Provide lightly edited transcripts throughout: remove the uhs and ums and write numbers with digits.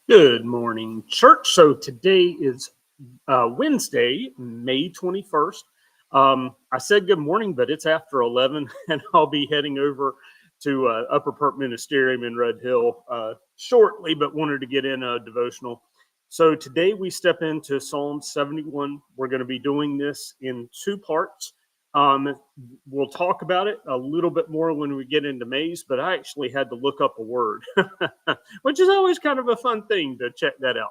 Good morning, church. So today is Wednesday, May 21st. I said good morning, but it's after 11, and I'll be heading over to Upper Perk Ministerium in Red Hill shortly, but wanted to get in a devotional. So today we step into Psalm 71. We're going to be doing this in two parts. We'll talk about it a little bit more when we get into May's, but I actually had to look up a word, which is always kind of a fun thing to check that out.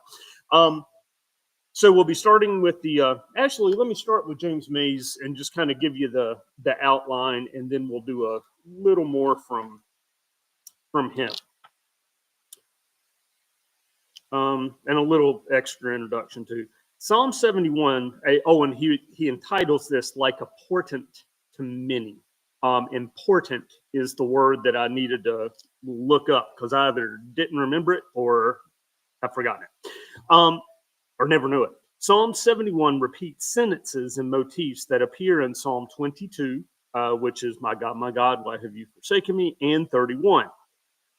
So we'll be starting with actually, let me start with James Mays and just kind of give you the outline, and then we'll do a little more from him. And a little extra introduction too. Psalm 71, and he entitles this "Like a Portent to Many." Important is the word that I needed to look up because I either didn't remember it or I've forgotten it, or never knew it. Psalm 71 repeats sentences and motifs that appear in Psalm 22, which is my God, why have you forsaken me?" and 31.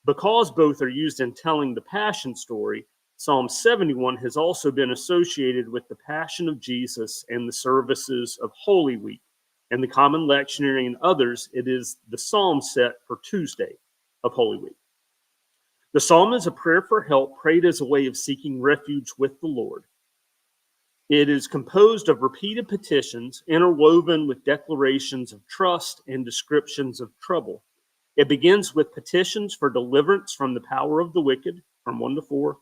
Because both are used in telling the Passion story, Psalm 71 has also been associated with the Passion of Jesus and the services of Holy Week. And the Common Lectionary and others, it is the psalm set for Tuesday of Holy Week. The psalm is a prayer for help prayed as a way of seeking refuge with the Lord. It is composed of repeated petitions interwoven with declarations of trust and descriptions of trouble. It begins with petitions for deliverance from the power of the wicked, from 1 to 4,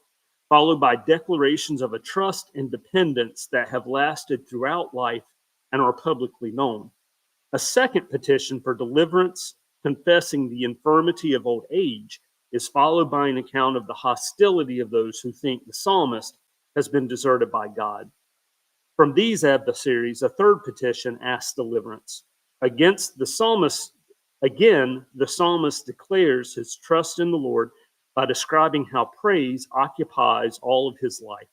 followed by declarations of a trust and dependence that have lasted throughout life and are publicly known. A second petition for deliverance, confessing the infirmity of old age, is followed by an account of the hostility of those who think the psalmist has been deserted by God. From these adversaries, a third petition asks deliverance. Against the psalmist, again, the psalmist declares his trust in the Lord by describing how praise occupies all of his life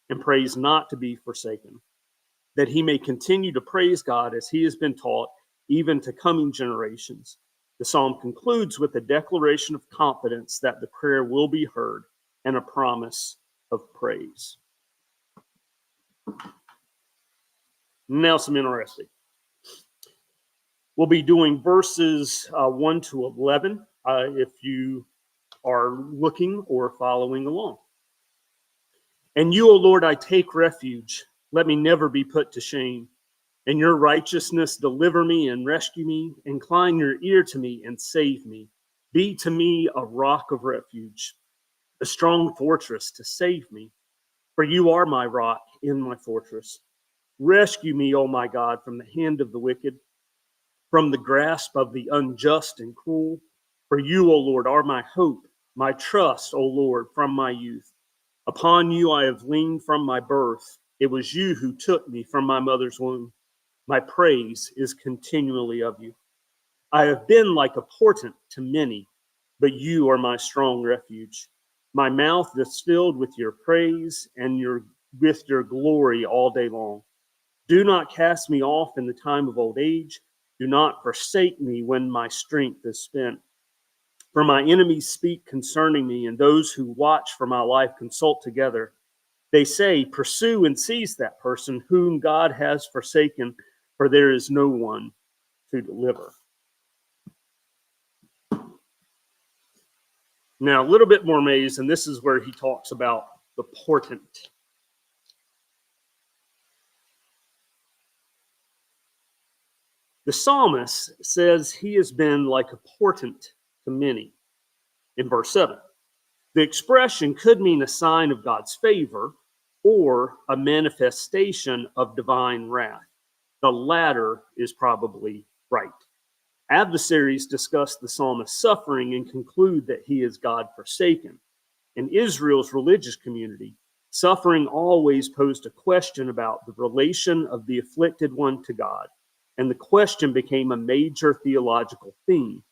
and prays not to be forsaken, that he may continue to praise God as he has been taught, even to coming generations. The psalm concludes with a declaration of confidence that the prayer will be heard and a promise of praise. Now, some interesting. We'll be doing verses 1 to 11 if you are looking or following along. "And you, O Lord, I take refuge. Let me never be put to shame. In your righteousness, deliver me and rescue me. Incline your ear to me and save me. Be to me a rock of refuge, a strong fortress to save me. For you are my rock in my fortress. Rescue me, O my God, from the hand of the wicked, from the grasp of the unjust and cruel. For you, O Lord, are my hope, my trust, O Lord, from my youth. Upon you I have leaned from my birth. It was you who took me from my mother's womb. My praise is continually of you. I have been like a portent to many, but you are my strong refuge. My mouth is filled with your praise and with your glory all day long. Do not cast me off in the time of old age. Do not forsake me when my strength is spent. For my enemies speak concerning me, and those who watch for my life consult together. They say, pursue and seize that person whom God has forsaken, for there is no one to deliver." Now, a little bit more Mays, and this is where he talks about the portent. The psalmist says he has been like a portent to many in verse 7. The expression could mean a sign of God's favor or a manifestation of divine wrath. The latter is probably right. Adversaries discuss the psalmist's suffering and conclude that he is God forsaken. In Israel's religious community, suffering always posed a question about the relation of the afflicted one to God, and the question became a major theological theme.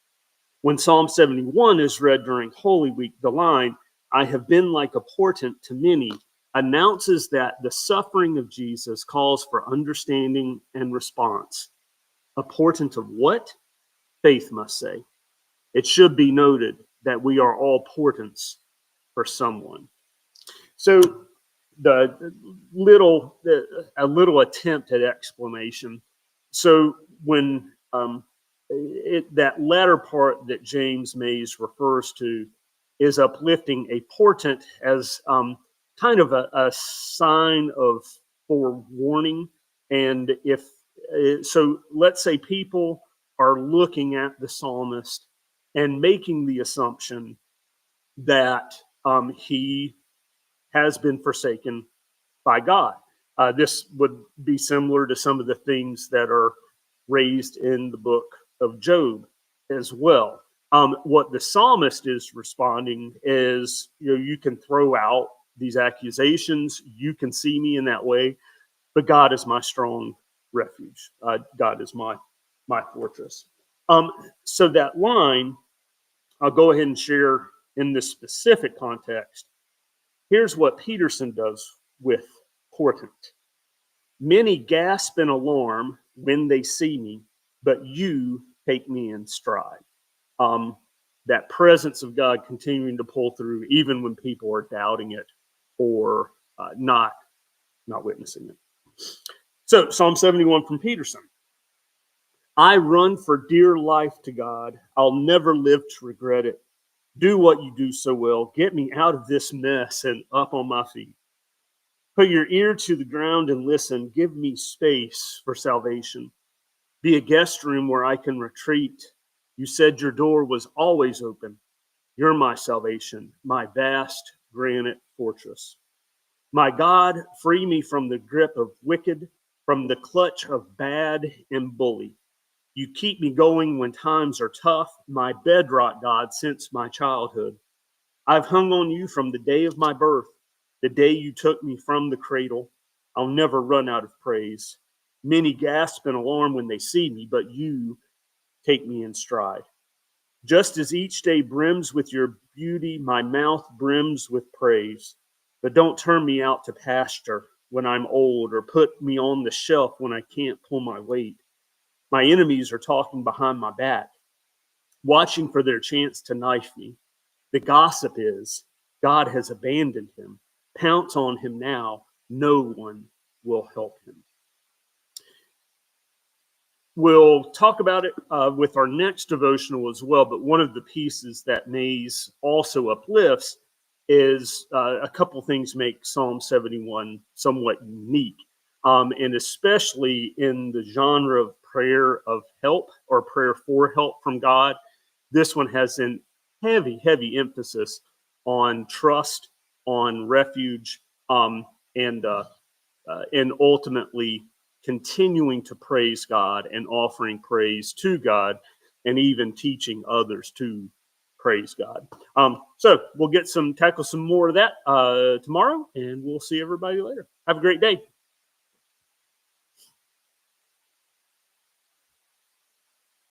When Psalm 71 is read during Holy Week, the line, "I have been like a portent to many," announces that the suffering of Jesus calls for understanding and response. A portent of what? Faith must say. It should be noted that we are all portents for someone. So a little attempt at explanation. So when that latter part that James Mays refers to is uplifting a portent as kind of a sign of forewarning. And if so, let's say people are looking at the psalmist and making the assumption that he has been forsaken by God. This would be similar to some of the things that are raised in the book of Job as well. What the psalmist is responding is, you can throw out these accusations, you can see me in that way, but God is my strong refuge. God is my fortress. So that line, I'll go ahead and share in this specific context. Here's what Peterson does with portent. Many gasp in alarm when they see me, but you take me in stride. That presence of God continuing to pull through, even when people are doubting it or not witnessing it. So, Psalm 71 from Peterson. I run for dear life to God. I'll never live to regret it. Do what you do so well. Get me out of this mess and up on my feet. Put your ear to the ground and listen. Give me space for salvation. Be a guest room where I can retreat. You said your door was always open. You're my salvation, my vast granite fortress. My God, free me from the grip of wicked, from the clutch of bad and bully. You keep me going when times are tough, my bedrock, God, since my childhood. I've hung on you from the day of my birth, the day you took me from the cradle. I'll never run out of praise. Many gasp in alarm when they see me, but you take me in stride. Just as each day brims with your beauty, my mouth brims with praise. But don't turn me out to pasture when I'm old or put me on the shelf when I can't pull my weight. My enemies are talking behind my back, watching for their chance to knife me. The gossip is, God has abandoned him. Pounce on him now. No one will help him. We'll talk about it with our next devotional as well, but one of the pieces that Mays also uplifts is a couple things make Psalm 71 somewhat unique, and especially in the genre of prayer of help or prayer for help from God. This one has an heavy emphasis on trust, on refuge, and ultimately continuing to praise God and offering praise to God, and even teaching others to praise God. So we'll tackle some more of that tomorrow, and we'll see everybody later. Have a great day.